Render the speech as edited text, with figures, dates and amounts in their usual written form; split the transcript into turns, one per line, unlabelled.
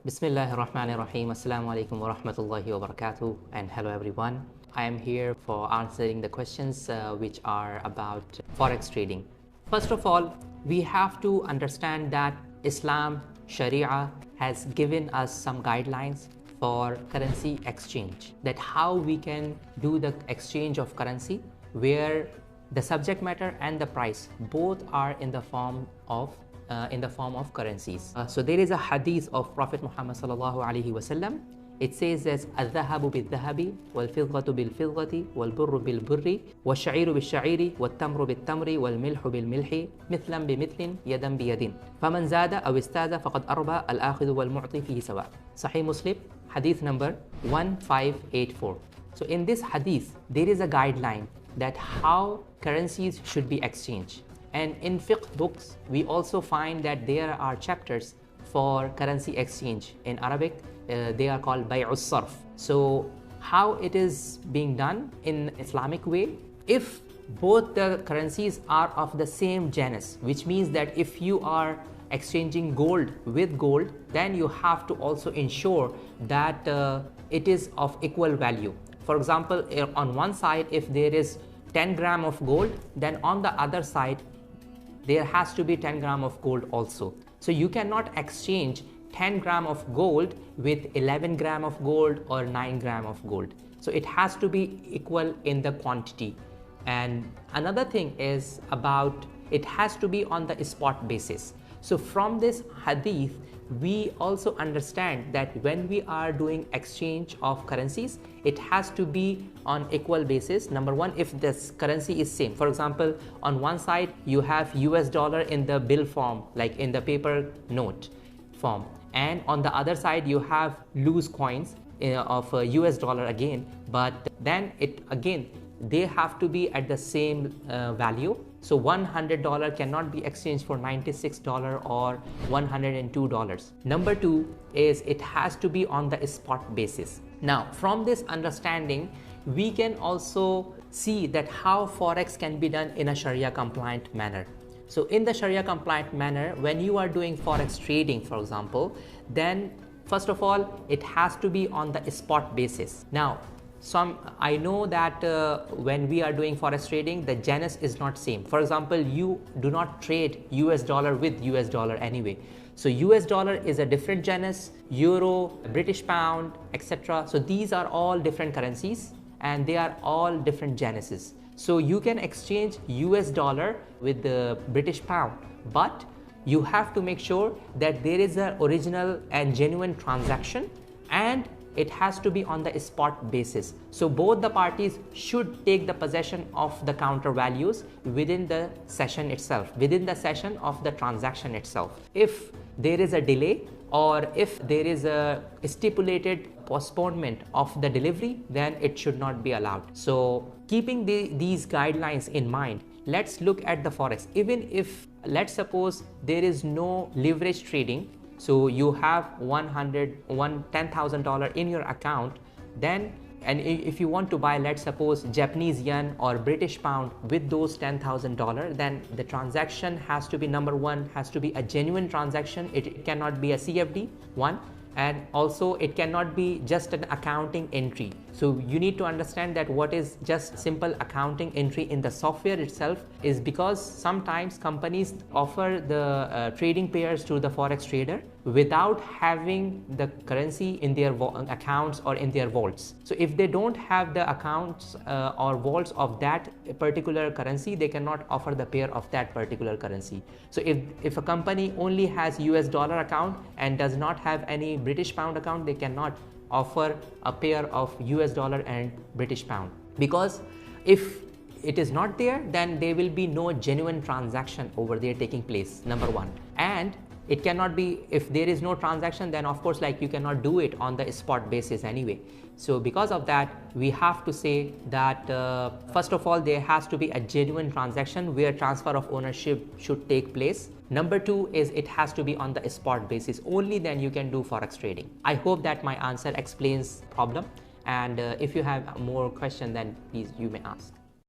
Bismillahirrahmanirrahim. Assalamu alaikum wa rahmatullahi wa barakatuh. And hello everyone. I am here for answering the questions which are about forex trading. First of all, we have to understand that Islam, Sharia has given us some guidelines for currency exchange, that how we can do the exchange of currency where the subject matter and the price both are in the form of currencies. So there is a hadith of Prophet Muhammad sallallahu alaihi wasallam. It says as al-dhahabu bil-dhahabi, wal-fidghatu bil-fidghati, wal-burru bil-burri, wal-sha'iru bil-sha'iri, wal-tamru bil-tamri, wal-milhu bil-milhi, mithlan bi-mithlin, yadan bi-yadin. Faman zada aw istada faqad arba al-akhidhu wal-mu'ti fihi sawa. Sahih Muslim, hadith number 1584. So in this hadith, there is a guideline that how currencies should be exchanged. And in fiqh books, we also find that there are chapters for currency exchange. In Arabic, they are called bay'us sarf. So how it is being done in Islamic way, if both the currencies are of the same genus, which means that if you are exchanging gold with gold, then you have to also ensure that it is of equal value. For example, on one side, if there is 10 gram of gold, then on the other side, there has to be 10 gram of gold also. So you cannot exchange 10 gram of gold with 11 gram of gold or 9 gram of gold. So it has to be equal in the quantity. And another thing is about it has to be on the spot basis. So from this hadith, we also understand that when we are doing exchange of currencies, it has to be on equal basis. Number one, if this currency is same. For example, on one side, you have US dollar in the bill form, like in the paper note form. And on the other side, you have loose coins of US dollar again. But then they have to be at the same value. So $100 cannot be exchanged for $96 or $102. Number two is it has to be on the spot basis. Now, from this understanding, we can also see that how forex can be done in a Sharia compliant manner. So in the Sharia compliant manner, when you are doing forex trading, for example, then first of all, it has to be on the spot basis. Now, I know that when we are doing forex trading, the genus is not same. For example, you do not trade US dollar with US dollar anyway. So US dollar is a different genus, euro, British pound, etc. So these are all different currencies and they are all different genuses. So you can exchange US dollar with the British pound, but you have to make sure that there is an original and genuine transaction, and it has to be on the spot basis. So both the parties should take the possession of the counter values within the session itself, within the session of the transaction itself. If there is a delay or if there is a stipulated postponement of the delivery, then it should not be allowed. So keeping these guidelines in mind, let's look at the forex. Even if, let's suppose, there is no leverage trading, so you have $10,000 in your account, then, and if you want to buy, let's suppose, Japanese yen or British pound with those $10,000, then the transaction has to be, number one, has to be a genuine transaction. It cannot be a CFD, one. And also it cannot be just an accounting entry. So you need to understand that what is just simple accounting entry in the software itself is because sometimes companies offer the trading pairs to the forex trader without having the currency in their accounts or in their vaults. So if they don't have the accounts or vaults of that particular currency, they cannot offer the pair of that particular currency. So if a company only has US dollar account and does not have any British pound account, they cannot offer a pair of US dollar and British pound, because if it is not there, then there will be no genuine transaction over there taking place, number one. And it cannot be, if there is no transaction, then of course, like, you cannot do it on the spot basis anyway. So because of that, we have to say that first of all, there has to be a genuine transaction where transfer of ownership should take place. Number two is it has to be on the spot basis. Only then you can do forex trading. I hope that my answer explains the problem. And if you have more question, then please you may ask.